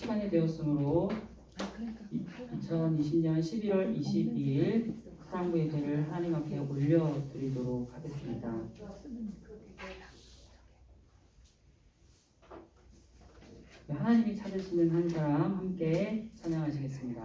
시간이 되었으므로 2020년 11월 22일 사랑부 예배를 하나님 앞에 올려드리도록 하겠습니다. 하나님이 찾으시는 한 사람 함께 찬양하시겠습니다.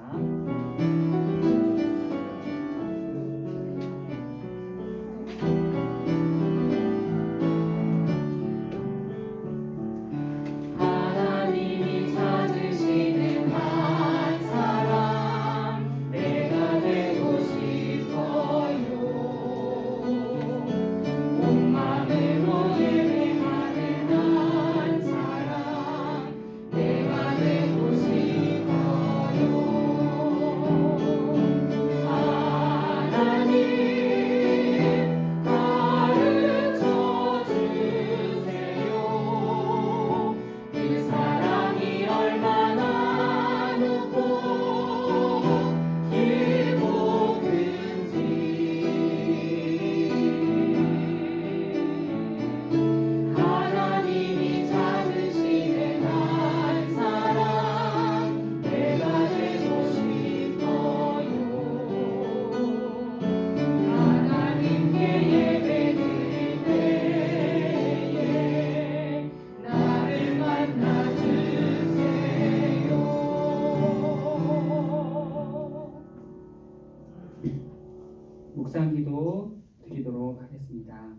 묵상기도 드리도록 하겠습니다.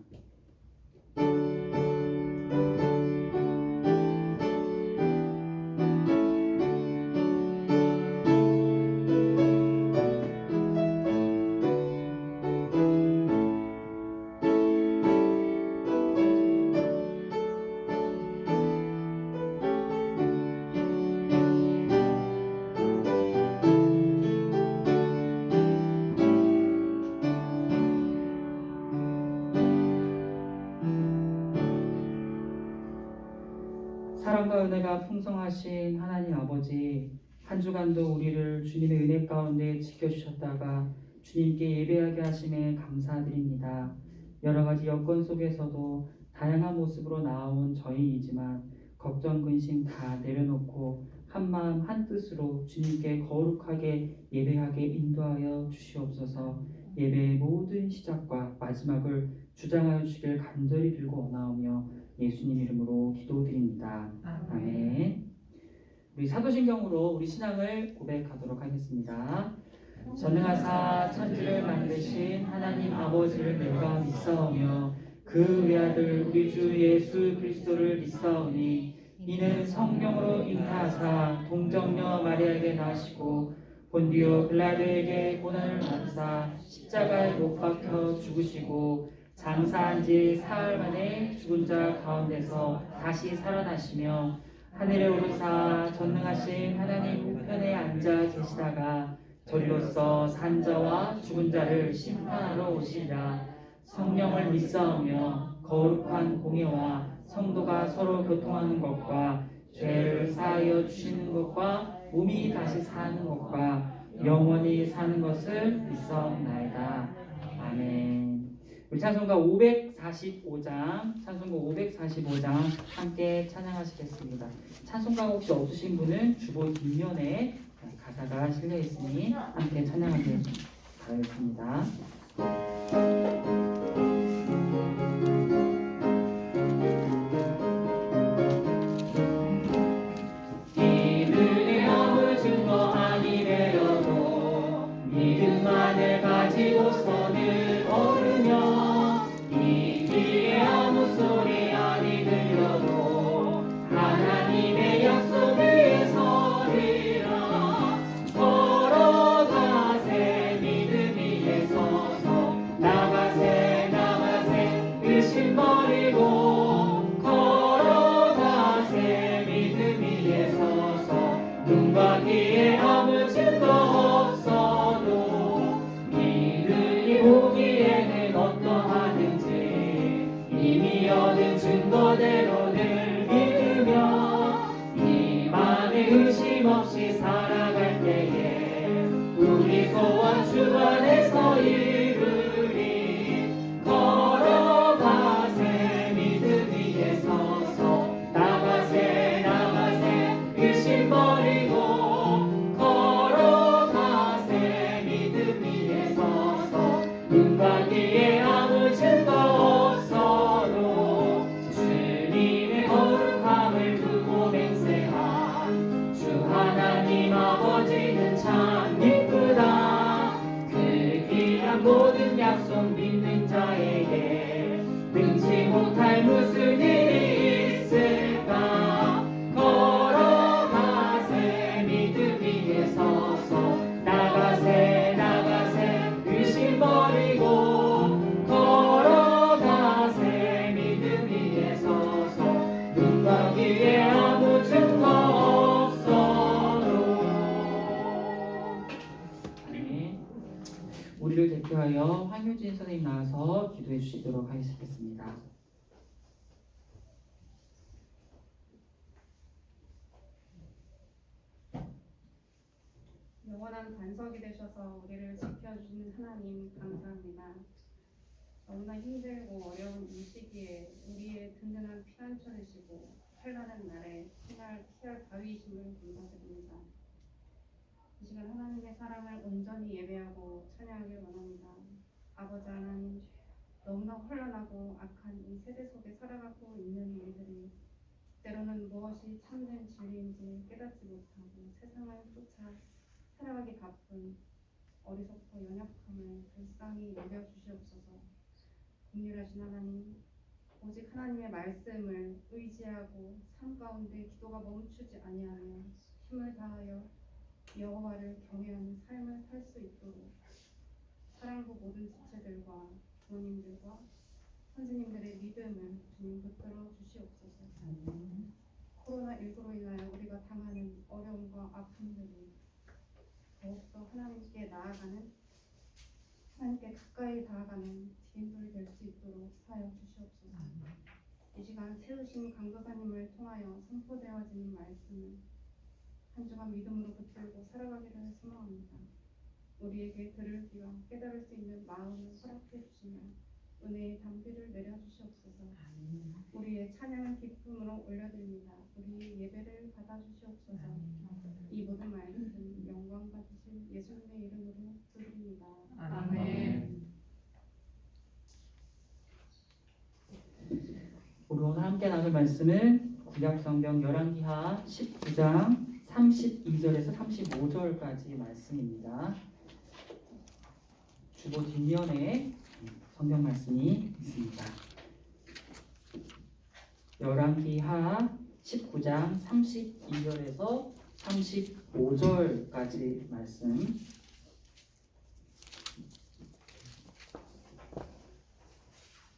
사랑과 은혜가 풍성하신 하나님 아버지, 한 주간도 우리를 주님의 은혜 가운데 지켜주셨다가 주님께 예배하게 하심에 감사드립니다. 여러 가지 여건 속에서도 다양한 모습으로 나아온 저희이지만 걱정, 근심 다 내려놓고 한마음 한뜻으로 주님께 거룩하게 예배하게 인도하여 주시옵소서. 예배의 모든 시작과 마지막을 주장하여 주시길 간절히 빌고 원하오며 예수님 이름으로 기도드립니다. 아멘. 우리 사도신경으로 우리 신앙을 고백하도록 하겠습니다. 전능하사 천지를 만드신 하나님 아버지를 내가 믿사오며 그 외아들 우리 주 예수 그리스도를 믿사오니 이는 성령으로 잉타하사 동정녀 마리아에게 나시고 본디오 빌라도에게 고난을 받으사 십자가에 못 박혀 죽으시고 장사한 지 사흘 만에 죽은 자 가운데서 다시 살아나시며 하늘에 오르사 전능하신 하나님 우편에 앉아 계시다가 저리로서 산 자와 죽은 자를 심판하러 오시리라. 성령을 믿사오며 거룩한 공예와 성도가 서로 교통하는 것과 죄를 사하여 주시는 것과 몸이 다시 사는 것과 영원히 사는 것을 믿사옵나이다. 아멘. 우리 찬송가 545장 함께 찬양하시겠습니다. 찬송가 혹시 없으신 분은 주보 뒷면에 가사가 실려 있으니 함께 찬양하길 바라겠습니다. 이들의 아무 증거 아니래여도 믿음만을 가지고서는 오르며 이 귀에 아무 소리 아니 들려도 하나님의 약속 위에 서리라. 걸어가세 믿음 위에 서서 나가세 의심 버리고 걸어가세 믿음 위에 서서 눈과 귀에 아무 증거 없어도 믿음이 보기에는 어떠하든지 이미 얻은 증거대로 늘 믿으며 이 맘에 의심 없이 살아갈 때에 우리 소원 주 안에서 이루리. 걸어가세 믿음 위에 서서 나가세 의심 버리고 이루어지는 참 기쁘다. 그 귀한 모든 약속 믿는 자에게 능치 못할 무슨 일이 있을까. 걸어가세 믿음 위에 서서 나가세 나가세 의심 버리고 걸어가세 믿음 위에 서서 눈과 귀에 아무 증거 없어도. 아멘. 우리를 대표하여 황효진 선생님 나와서 기도해 주시도록 하겠습니다. 영원한 반석이 되셔서 우리를 지켜주시는 하나님 감사합니다. 너무나 힘들고 어려운 이 시기에 우리의 든든한 피난처 되시고 환난의 날에 피할 바위이심을 감사드립니다. 이 시간 하나님의 사랑을 온전히 예배하고 찬양하길 원합니다. 아버지 하나님, 너무나 혼란하고 악한 이 세대 속에 살아가고 있는 우리들이 때로는 무엇이 참된 진리인지 깨닫지 못하고 세상을 쫓아 살아가기 바쁜 어리석고 연약함을 불쌍히 여겨주시옵소서. 긍휼하신 하나님, 오직 하나님의 말씀을 의지하고 삶 가운데 기도가 멈추지 아니하며 힘을 다하여 여호와를 경외하는 삶을 살 수 있도록 사랑부 모든 지체들과 부모님들과 선생님들의 믿음을 주님 붙들어 주시옵소서. 코로나19로 인하여 우리가 당하는 어려움과 아픔들이 더욱더 하나님께 나아가는, 하나님께 가까이 다가가는 디딤돌이 될 수 있도록 하여 주시옵소서. 이 시간 세우신 강도사님을 통하여 선포되어지는 말씀을 한 주간 믿음으로 붙들고 살아가기를 소망합니다. 우리에게 들을 귀와 깨달을 수 있는 마음을 허락해 주시며 은혜의 담비를 내려주시옵소서. 우리의 찬양을 기쁨으로 올려드립니다. 우리 예배를 받아주시옵소서. 이 모든 말씀 영광 받으실 예수님의 이름으로 드립니다. 아멘. 우리 오늘 함께 나눌 말씀은 구약성경 열왕기하 19장 32절에서 35절까지 말씀입니다. 주보 뒷면에 성경 말씀이 있습니다. 열왕기하 19장 32절에서 35절까지 말씀.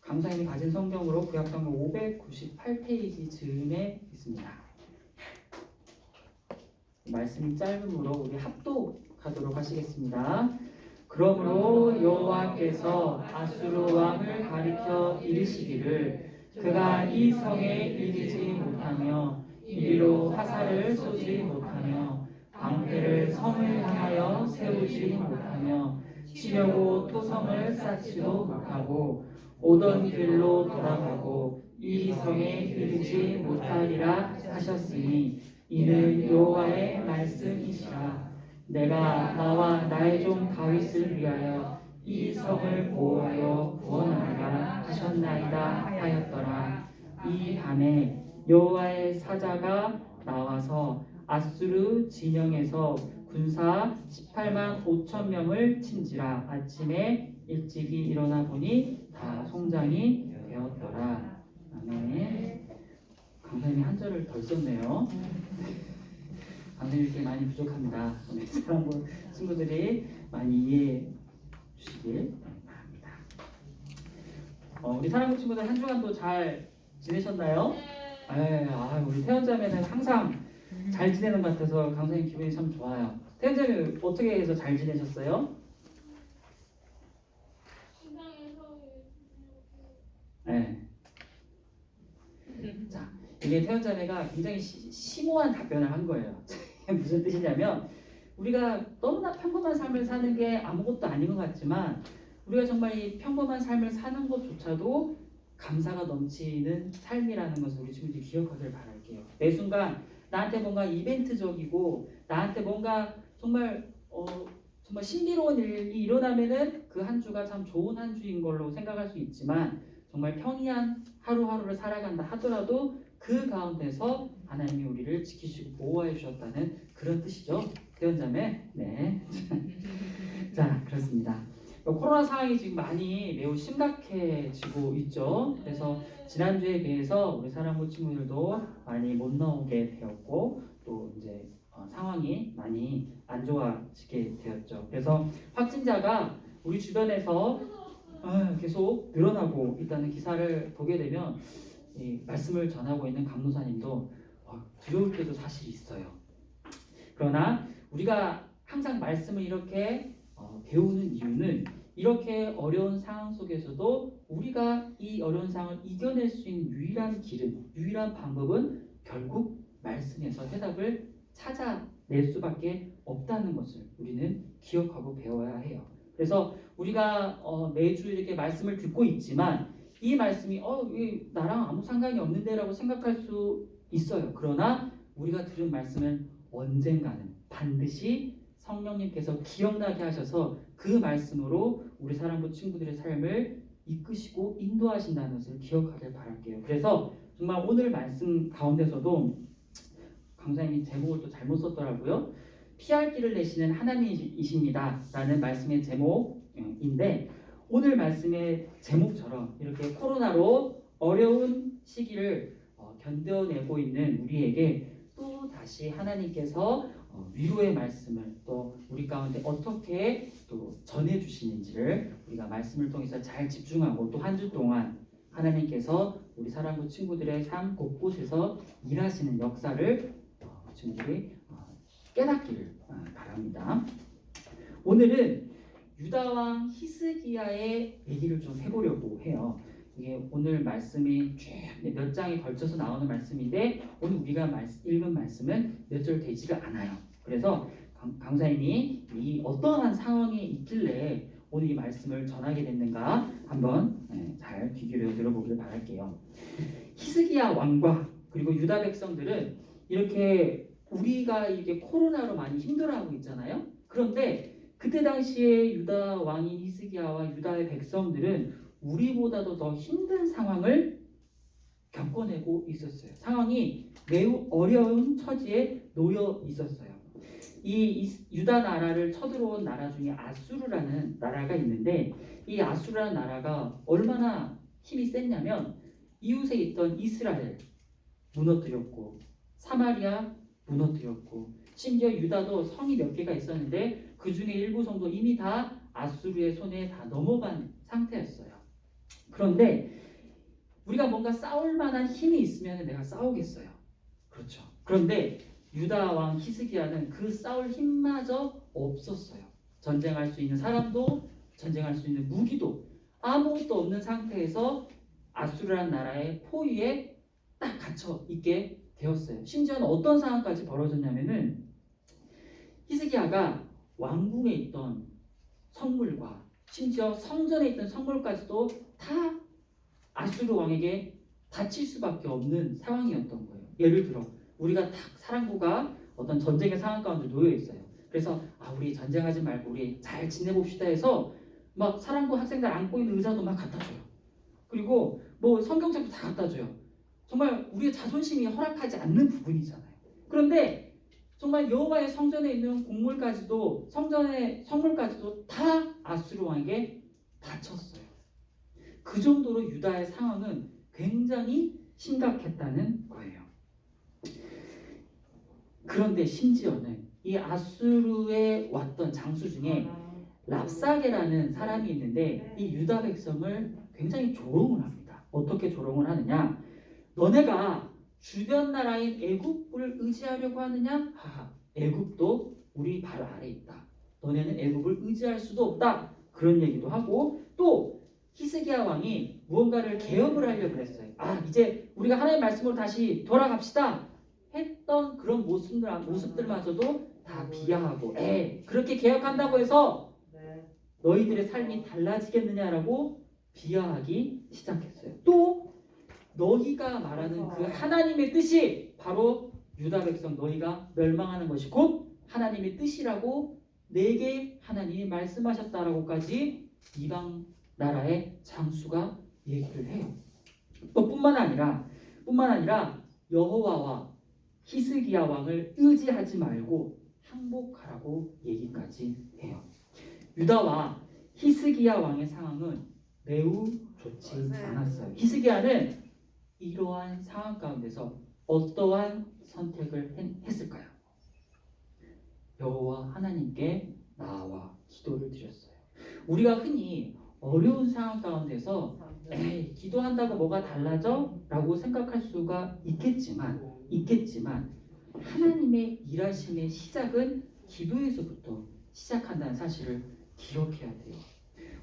강사님이 가진 성경으로 구약성경 598페이지 즈음에 있습니다. 말씀이 짧으므로 우리 합독하도록 하시겠습니다. 그러므로 여호와께서 아수르 왕을 가리켜 이르시기를 그가 이 성에 이르지 못하며 이리로 화살을 쏘지 못하며 방패를 성을 향하여 세우지 못하며 치려고 토성을 쌓지도 못하고 오던 길로 돌아가고 이 성에 이르지 못하리라 하셨으니 이는 여호와의 말씀이시라. 내가 나와 나의 종 다윗을 위하여 이 성을 보호하여 구원하리라 하셨나이다 하였더라. 이 밤에 여호와의 사자가 나와서 아수르 진영에서 군사 18만 5천 명을 친지라. 아침에 일찍이 일어나 보니 다 송장이 되었더라. 아멘. 강사님이 한 절을 덜 썼네요. 강사님이 이렇게 많이 부족합니다. 우리 사랑부 친구들이 많이 이해해 주시길 바랍니다. 우리 사랑부 친구들 한 주간도 잘 지내셨나요? 네. 우리 태연자매는 항상 잘 지내는 것 같아서 강사님 기분이 참 좋아요. 태연자매 어떻게 해서 잘 지내셨어요? 네. 자, 이게 태연자매가 굉장히 심오한 답변을 한 거예요. 무슨 뜻이냐면 우리가 너무나 평범한 삶을 사는 게 아무것도 아닌 것 같지만 우리가 정말 이 평범한 삶을 사는 것조차도 감사가 넘치는 삶이라는 것을 우리 친구들이 기억하길 바랄게요. 매 순간 나한테 뭔가 이벤트적이고 나한테 뭔가 정말 정말 신비로운 일이 일어나면은 그 한 주가 참 좋은 한 주인 걸로 생각할 수 있지만 정말 평이한 하루하루를 살아간다 하더라도 그 가운데서 하나님이 우리를 지키시고 보호해 주셨다는 그런 뜻이죠. 대원자매. 네. 자, 그렇습니다. 코로나 상황이 지금 많이 매우 심각해지고 있죠. 그래서 지난주에 비해서 우리 사랑부 친구들도 많이 못 나오게 되었고 또 이제 상황이 많이 안 좋아지게 되었죠. 그래서 확진자가 우리 주변에서 계속 늘어나고 있다는 기사를 보게 되면 이 말씀을 전하고 있는 강도사님도 두려울 때도 사실 있어요. 그러나 우리가 항상 말씀을 이렇게 배우는 이유는 이렇게 어려운 상황 속에서도 우리가 이 어려운 상황을 이겨낼 수 있는 유일한 길은, 유일한 방법은 결국 말씀에서 해답을 찾아낼 수밖에 없다는 것을 우리는 기억하고 배워야 해요. 그래서 우리가 매주 이렇게 말씀을 듣고 있지만 이 말씀이 왜 나랑 아무 상관이 없는데 라고 생각할 수 있어요. 그러나 우리가 들은 말씀은 언젠가는 반드시 성령님께서 기억나게 하셔서 그 말씀으로 우리 사랑부 친구들의 삶을 이끄시고 인도하신다는 것을 기억하길 바랄게요. 그래서 정말 오늘 말씀 가운데서도 강사님이 제목을 또 잘못 썼더라고요. 피할 길을 내시는 하나님이십니다 라는 말씀의 제목인데 오늘 말씀의 제목처럼 이렇게 코로나로 어려운 시기를 견뎌내고 있는 우리에게 또 다시 하나님께서 위로의 말씀을 또 우리 가운데 어떻게 또 전해주시는지를 우리가 말씀을 통해서 잘 집중하고 또 한 주 동안 하나님께서 우리 사랑부 친구들의 삶 곳곳에서 일하시는 역사를 친구들이 깨닫기를 바랍니다. 오늘은 유다왕 히스기야의 얘기를 좀 해보려고 해요. 이게 오늘 말씀이 쭉 몇 장에 걸쳐서 나오는 말씀인데 오늘 우리가 읽은 말씀은 몇 절 되지가 않아요. 그래서 강사님이 이 어떠한 상황에 있길래 오늘 이 말씀을 전하게 됐는가 한번 잘 귀 기울여 들어보길 바랄게요. 히스기야 왕과 그리고 유다 백성들은 이렇게 우리가 이게 코로나로 많이 힘들어하고 있잖아요. 그런데 그때 당시에 유다 왕인 히스기야와 유다의 백성들은 우리보다도 더 힘든 상황을 겪어내고 있었어요. 상황이 매우 어려운 처지에 놓여 있었어요. 이 유다 나라를 쳐들어온 나라 중에 아수르라는 나라가 있는데 이 아수르라는 나라가 얼마나 힘이 셌냐면 이웃에 있던 이스라엘 무너뜨렸고 사마리아 무너뜨렸고 심지어 유다도 성이 몇 개가 있었는데 그 중에 일부 성도 이미 다 아수르의 손에 다 넘어간 상태였어요. 그런데 우리가 뭔가 싸울 만한 힘이 있으면 내가 싸우겠어요. 그렇죠. 그런데 유다 왕 히스기야는 그 싸울 힘마저 없었어요. 전쟁할 수 있는 사람도 전쟁할 수 있는 무기도 아무것도 없는 상태에서 아수르라는 나라의 포위에 딱 갇혀 있게 되었어요. 심지어는 어떤 상황까지 벌어졌냐면은 히스기야가 왕궁에 있던 성물과 심지어 성전에 있던 성물까지도 다 아수르 왕에게 바칠 수밖에 없는 상황이었던 거예요. 예를 들어 우리가 딱 사랑부가 어떤 전쟁의 상황 가운데 놓여 있어요. 그래서 우리 전쟁하지 말고 우리 잘 지내봅시다 해서 막 사랑부 학생들 안고 있는 의자도 막 갖다 줘요. 그리고 뭐 성경책도 다 갖다 줘요. 정말 우리의 자존심이 허락하지 않는 부분이잖아요. 그런데 정말 여호와의 성전에 있는 곡물까지도 성전의 성물까지도 다 아수르 왕에게 바쳤어요. 그 정도로 유다의 상황은 굉장히 심각했다는 거예요. 그런데 심지어는 이 아수르에 왔던 장수 중에 랍사게라는 사람이 있는데 이 유다 백성을 굉장히 조롱을 합니다. 어떻게 조롱을 하느냐? 너네가 주변 나라인 애굽을 의지하려고 하느냐? 하하, 애굽도 우리 발 아래 있다. 너네는 애굽을 의지할 수도 없다. 그런 얘기도 하고 또 히스기야 왕이 무언가를 개혁을 하려고 했어요. 이제 우리가 하나님의 말씀으로 다시 돌아갑시다. 했던 그런 모습들마저도 다 비하하고 그렇게 개혁한다고 해서 너희들의 삶이 달라지겠느냐라고 비하하기 시작했어요. 또 너희가 말하는 그 하나님의 뜻이 바로 유다 백성 너희가 멸망하는 것이 곧 하나님의 뜻이라고 내게 하나님이 말씀하셨다라고까지 이방 나라의 장수가 얘기를 해요. 또 뿐만 아니라 여호와와 히스기야 왕을 의지하지 말고 항복하라고 얘기까지 해요. 유다와 히스기야 왕의 상황은 매우 좋지 않았어요. 히스기야는 이러한 상황 가운데서 어떠한 선택을 했을까요? 여호와 하나님께 나와 기도를 드렸어요. 우리가 흔히 어려운 상황 가운데서 에이, 기도한다고 뭐가 달라져? 라고 생각할 수가 있겠지만 하나님의 일하심의 시작은 기도에서부터 시작한다는 사실을 기억해야 돼요.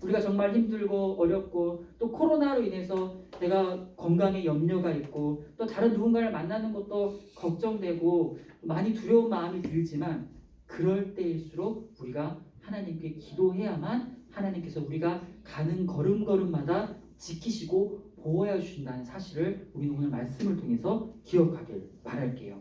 우리가 정말 힘들고 어렵고 또 코로나로 인해서 내가 건강에 염려가 있고 또 다른 누군가를 만나는 것도 걱정되고 많이 두려운 마음이 들지만 그럴 때일수록 우리가 하나님께 기도해야만 하나님께서 우리가 가는 걸음걸음마다 지키시고 보호해 주신다는 사실을 우리는 오늘 말씀을 통해서 기억하길 바랄게요.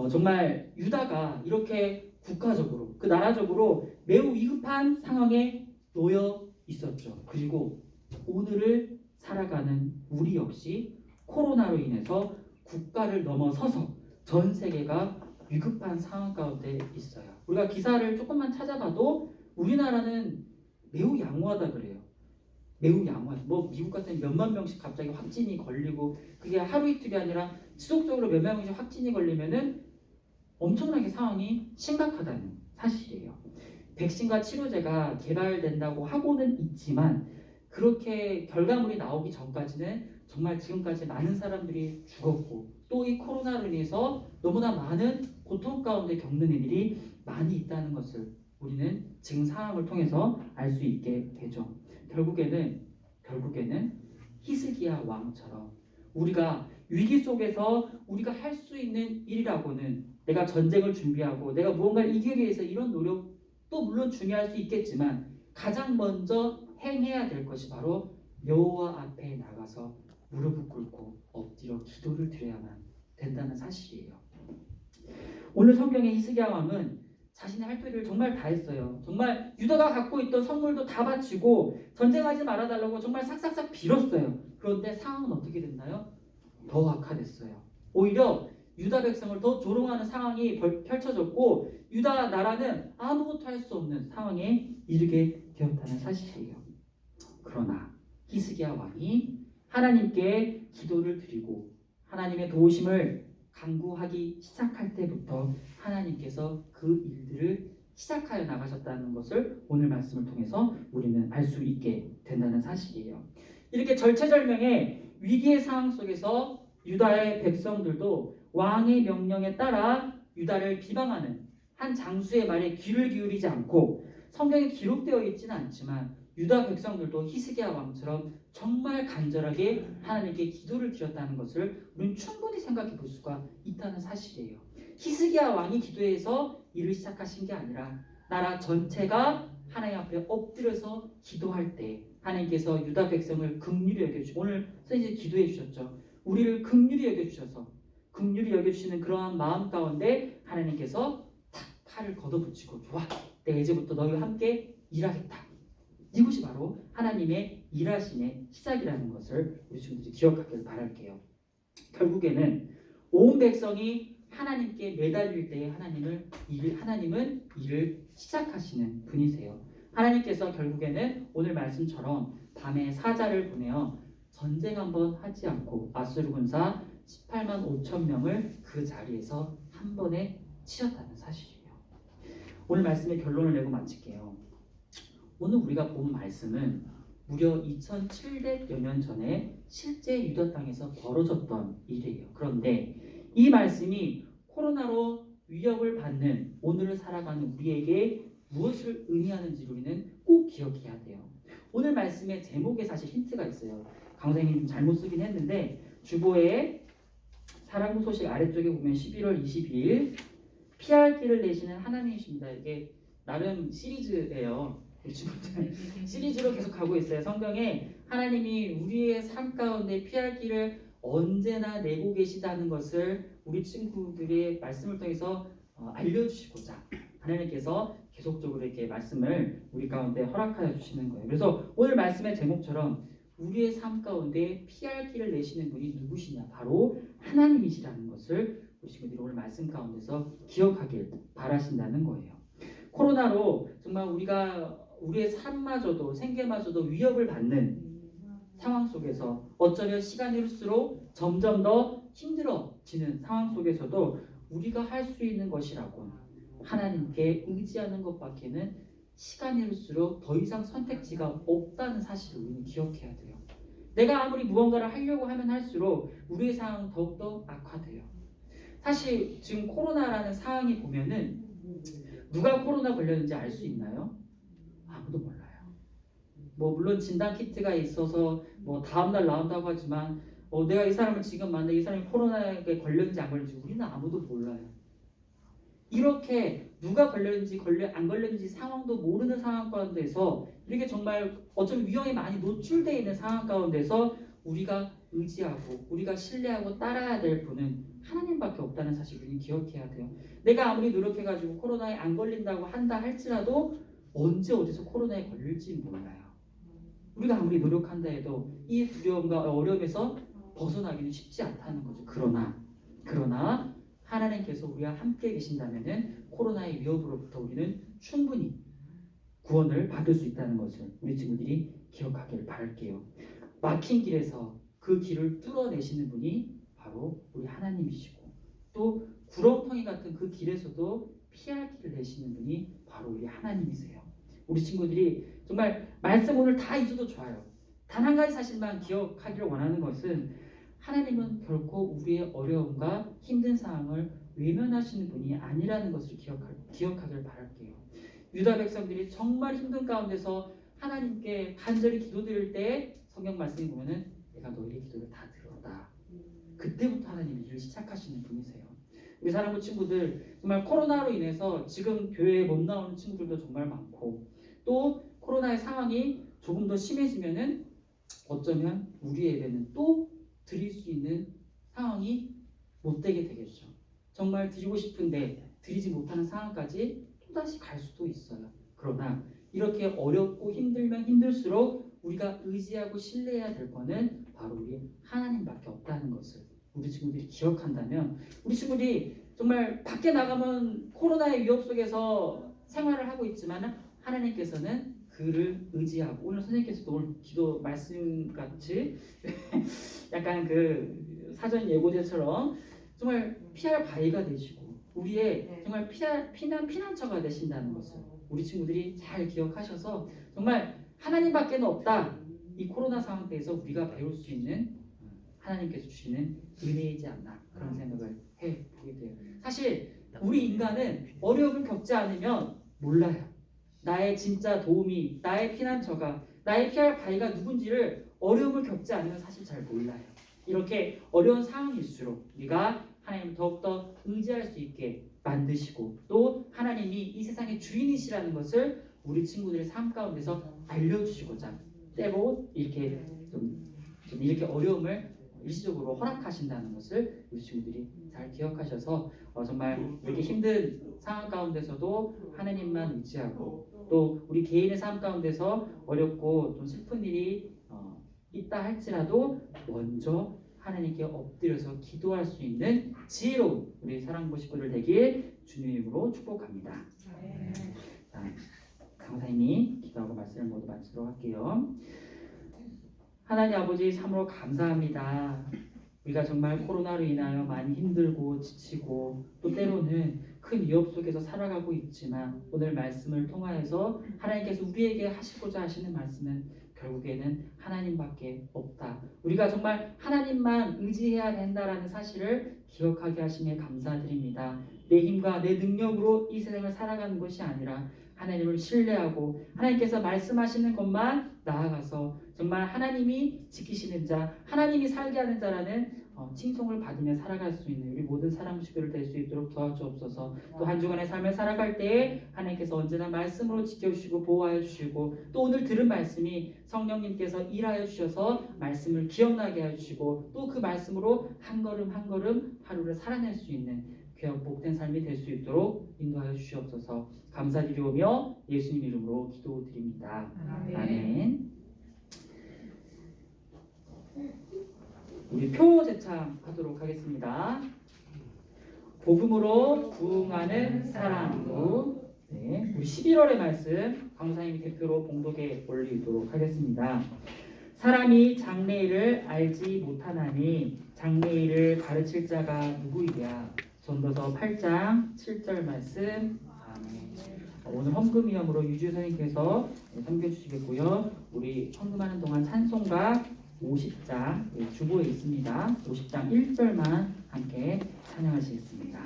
정말 유다가 이렇게 국가적으로 그 나라적으로 매우 위급한 상황에 놓여 있었죠. 그리고 오늘을 살아가는 우리 역시 코로나로 인해서 국가를 넘어서서 전 세계가 위급한 상황 가운데 있어요. 우리가 기사를 조금만 찾아봐도 우리나라는 매우 양호하다 그래요. 매우 양호하다. 뭐 미국 같은 몇만 명씩 갑자기 확진이 걸리고 그게 하루 이틀이 아니라 지속적으로 몇만 명씩 확진이 걸리면은 엄청나게 상황이 심각하다는 사실이에요. 백신과 치료제가 개발된다고 하고는 있지만 그렇게 결과물이 나오기 전까지는 정말 지금까지 많은 사람들이 죽었고 또 이 코로나로 인해서 너무나 많은 고통 가운데 겪는 일이 많이 있다는 것을 우리는 지금 상황을 통해서 알 수 있게 되죠. 결국에는 히스기야 왕처럼 우리가 위기 속에서 우리가 할 수 있는 일이라고는 내가 전쟁을 준비하고 내가 무언가를 이기기 위해서 이런 노력도 물론 중요할 수 있겠지만 가장 먼저 행해야 될 것이 바로 여호와 앞에 나가서 무릎을 꿇고 엎드려 기도를 드려야만 된다는 사실이에요. 오늘 성경의 히스기야 왕은 자신의 할 일을 정말 다 했어요. 정말 유다가 갖고 있던 선물도 다 바치고 전쟁하지 말아달라고 정말 삭삭삭 빌었어요. 그런데 상황은 어떻게 됐나요? 더 악화됐어요. 오히려 유다 백성을 더 조롱하는 상황이 펼쳐졌고 유다 나라는 아무것도 할 수 없는 상황에 이르게 되었다는 사실이에요. 그러나 히스기야 왕이 하나님께 기도를 드리고 하나님의 도우심을 간구하기 시작할 때부터 하나님께서 그 일들을 시작하여 나가셨다는 것을 오늘 말씀을 통해서 우리는 알 수 있게 된다는 사실이에요. 이렇게 절체절명의 위기의 상황 속에서 유다의 백성들도 왕의 명령에 따라 유다를 비방하는 한 장수의 말에 귀를 기울이지 않고 성경에 기록되어 있지는 않지만 유다 백성들도 히스기야 왕처럼 정말 간절하게 하나님께 기도를 드렸다는 것을 우리는 충분히 생각해 볼 수가 있다는 사실이에요. 히스기야 왕이 기도해서 일을 시작하신 게 아니라 나라 전체가 하나님 앞에 엎드려서 기도할 때 하나님께서 유다 백성을 긍휼히 여겨주시고 오늘 선생님이 기도해 주셨죠. 우리를 긍휼히 여겨주셔서 긍휼히 여겨주시는 그러한 마음 가운데 하나님께서 탁 칼을 걷어붙이고 좋아 내가 이제부터 너희와 함께 일하겠다. 이것이 바로 하나님의 일하심의 시작이라는 것을 우리 친구들이 기억하길 바랄게요. 결국에는 온 백성이 하나님께 매달릴 때에 하나님은 일을 시작하시는 분이세요. 하나님께서 결국에는 오늘 말씀처럼 밤에 사자를 보내어 전쟁 한번 하지 않고 아수르 군사 18만 5천 명을 그 자리에서 한 번에 치셨다는 사실이에요. 오늘 말씀의 결론을 내고 마칠게요. 오늘 우리가 본 말씀은 무려 2700여 년 전에 실제 유다 땅에서 벌어졌던 일이에요. 그런데 이 말씀이 코로나로 위협을 받는 오늘을 살아가는 우리에게 무엇을 의미하는지 우리는 꼭 기억해야 돼요. 오늘 말씀의 제목에 사실 힌트가 있어요. 강사님이 좀 잘못 쓰긴 했는데 주보에 사랑부 소식 아래쪽에 보면 11월 22일 피할 길을 내시는 하나님이십니다. 이게 나름 시리즈예요. 시리즈로 계속 가고 있어요. 성경에 하나님이 우리의 삶 가운데 피할 길을 언제나 내고 계시다는 것을 우리 친구들의 말씀을 통해서 알려주시고자 하나님께서 계속적으로 이렇게 말씀을 우리 가운데 허락하여 주시는 거예요. 그래서 오늘 말씀의 제목처럼 우리의 삶 가운데 피할 길을 내시는 분이 누구시냐? 바로 하나님이시라는 것을 우리 친구들이 오늘 말씀 가운데서 기억하길 바라신다는 거예요. 코로나로 정말 우리의 삶마저도 생계마저도 위협을 받는 상황 속에서 어쩌면 시간이 흐를수록 점점 더 힘들어지는 상황 속에서도 우리가 할 수 있는 것이라고 하나님께 의지하는 것밖에는 시간이 흐를수록 더 이상 선택지가 없다는 사실을 우리는 기억해야 돼요. 내가 아무리 무언가를 하려고 하면 할수록 우리의 상황은 더욱더 악화돼요. 사실 지금 코로나라는 상황이 보면은 누가 코로나 걸렸는지 알 수 있나요? 아무도 몰라요. 물론 진단 키트가 있어서 다음날 나온다고 하지만 내가 이 사람을 지금 만나 이 사람이 코로나에 걸렸는지 안 걸렸는지 우리는 아무도 몰라요. 이렇게 누가 걸렸는지 안 걸렸는지 상황도 모르는 상황 가운데서 이렇게 정말 어쩌면 위험에 많이 노출되어 있는 상황 가운데서 우리가 의지하고 우리가 신뢰하고 따라야 될 분은 하나님밖에 없다는 사실을 우리는 기억해야 돼요. 내가 아무리 노력해가지고 코로나에 안 걸린다고 한다 할지라도 언제 어디서 코로나에 걸릴지 몰라요. 우리가 아무리 노력한다 해도 이 두려움과 어려움에서 벗어나기는 쉽지 않다는 거죠. 그러나 하나님께서 우리와 함께 계신다면은 코로나의 위협으로부터 우리는 충분히 구원을 받을 수 있다는 것을 우리 친구들이 기억하기를 바랄게요. 막힌 길에서 그 길을 뚫어내시는 분이 바로 우리 하나님이시고 또 구렁텅이 같은 그 길에서도 피할 길을 내시는 분이 바로 우리 하나님이세요. 우리 친구들이 정말 말씀 오늘 다 잊어도 좋아요. 단 한 가지 사실만 기억하기를 원하는 것은 하나님은 결코 우리의 어려움과 힘든 상황을 외면하시는 분이 아니라는 것을 기억하길 바랄게요. 유다 백성들이 정말 힘든 가운데서 하나님께 간절히 기도드릴 때 성경 말씀에 보면은 내가 너희의 기도를 다 들었다. 그때부터 하나님이 일을 시작하시는 분이세요. 우리 사랑하는 친구들 정말 코로나로 인해서 지금 교회에 못 나오는 친구들도 정말 많고 또 코로나의 상황이 조금 더 심해지면은 어쩌면 우리 예배는 또 드릴 수 있는 상황이 못 되게 되겠죠. 정말 드리고 싶은데 드리지 못하는 상황까지 또다시 갈 수도 있어요. 그러나 이렇게 어렵고 힘들면 힘들수록 우리가 의지하고 신뢰해야 될 거는 바로 우리 하나님밖에 없다는 것을 우리 친구들이 기억한다면 우리 친구들이 정말 밖에 나가면 코로나의 위협 속에서 생활을 하고 있지만 하나님께서는 그를 의지하고 오늘 선생님께서도 오늘 기도 말씀같이 약간 그 사전 예고제처럼 정말 피할 바위가 되시고 우리의 정말 피난처가 되신다는 것을 우리 친구들이 잘 기억하셔서 정말 하나님밖에는 없다. 이 코로나 상황 때에서 우리가 배울 수 있는 하나님께서 주시는 은혜이지 않나 그런 생각을 해보게 돼요. 사실 우리 인간은 어려움을 겪지 않으면 몰라요. 나의 진짜 도움이 나의 피난처가 나의 피할 바위가 누군지를 어려움을 겪지 않으면 사실 잘 몰라요. 이렇게 어려운 상황일수록 우리가 하나님을 더욱더 의지할 수 있게 만드시고 또 하나님이 이 세상의 주인이시라는 것을 우리 친구들의 삶 가운데서 알려주시고자 때로 이렇게 좀 이렇게 어려움을 일시적으로 허락하신다는 것을 우리 친구들이 잘 기억하셔서 정말 이렇게 힘든 상황 가운데서도 하나님만 의지하고 또 우리 개인의 삶 가운데서 어렵고 좀 슬픈 일이 있다 할지라도 먼저 하나님께 엎드려서 기도할 수 있는 지혜로운 우리 사랑부 식구들 되길 주님의 이름으로 축복합니다. 자, 강사님이 기도하고 말씀을 모두 마치도록 할게요. 하나님 아버지 참으로 감사합니다. 우리가 정말 코로나로 인하여 많이 힘들고 지치고 또 때로는 큰 위협 속에서 살아가고 있지만 오늘 말씀을 통하여서 하나님께서 우리에게 하시고자 하시는 말씀은 결국에는 하나님밖에 없다. 우리가 정말 하나님만 의지해야 된다라는 사실을 기억하게 하심에 감사드립니다. 내 힘과 내 능력으로 이 세상을 살아가는 것이 아니라 하나님을 신뢰하고 하나님께서 말씀하시는 것만 나아가서 정말 하나님이 지키시는 자, 하나님이 살게 하는 자라는 칭송을 받으며 살아갈 수 있는 우리 모든 사랑식구를 될 수 있도록 도와주옵소서. 또 한 주간의 삶을 살아갈 때에 하나님께서 언제나 말씀으로 지켜주시고 보호하여 주시고 또 오늘 들은 말씀이 성령님께서 일하여 주셔서 말씀을 기억나게 해주시고 또 그 말씀으로 한 걸음 한 걸음 하루를 살아낼 수 있는 귀하고 복된 삶이 될 수 있도록 인도하여 주시옵소서. 감사드리오며 예수님 이름으로 기도드립니다. 아멘. 우리 표 제창하도록 하겠습니다. 복음으로 부응하는 사랑으로. 네, 우리 11월의 말씀 강사님이 대표로 봉독에 올리도록 하겠습니다. 사람이 장래일을 알지 못하나니 장래일을 가르칠 자가 누구이랴. 전도서 8장 7절 말씀. 아멘. 오늘 헌금위험으로 유주 선생님께서 섬겨주시겠고요. 우리 헌금하는 동안 찬송가 50장 주보에 있습니다. 50장 1절만 함께 찬양하시겠습니다.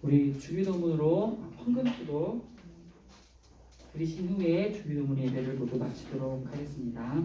우리 주기도문으로 헌금기도 드리신 후에 주기도문 예배를 모두 마치도록 하겠습니다.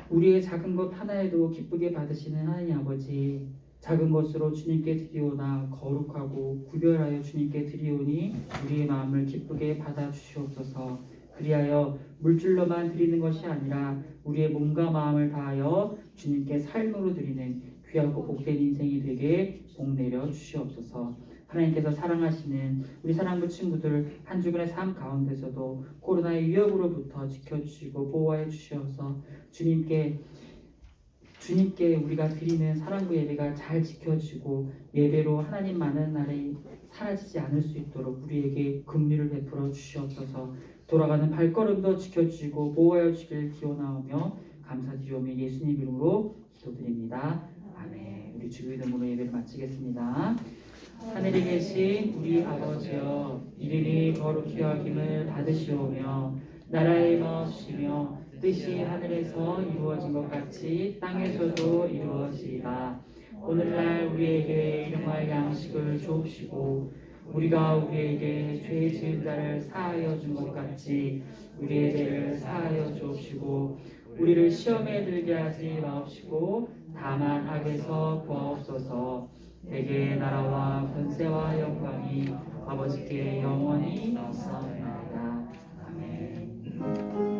우리의 작은 것 하나에도 기쁘게 받으시는 하나님 아버지, 작은 것으로 주님께 드리오나 거룩하고 구별하여 주님께 드리오니 우리의 마음을 기쁘게 받아주시옵소서. 그리하여 물질로만 드리는 것이 아니라 우리의 몸과 마음을 다하여 주님께 삶으로 드리는 귀하고 복된 인생이 되게 복 내려 주시옵소서. 하나님께서 사랑하시는 우리 사랑부 친구들 한 주간의 삶 가운데서도 코로나의 위협으로부터 지켜주시고 보호하여 주시옵소서. 주님께 우리가 드리는 사랑부 예배가 잘 지켜지고 예배로 하나님 많은 날이 사라지지 않을 수 있도록 우리에게 긍휼을 베풀어 주시옵소서. 돌아가는 발걸음도 지켜주시고 보호하여 주시길 기원하오며 감사드리오며 예수님 이름으로 기도드립니다. 아멘. 우리 주기도문으로 예배를 마치겠습니다. 하늘에 계신 우리 아버지여, 이름이 거룩히 여김을 받으시오며 나라의 마옵시며 뜻이 하늘에서 이루어진 것 같이 땅에서도 이루어지리라. 오늘날 우리에게 일용할 양식을 주옵시고 우리가 우리에게 죄 지은 자를 사하여 준 것 같이 우리의 죄를 사하여 주옵시고 우리를 시험에 들게 하지 마옵시고 다만 악에서 구하옵소서. 대개 나라와 권세와 영광이 아버지께 영원히 있사옵나이다. 아멘.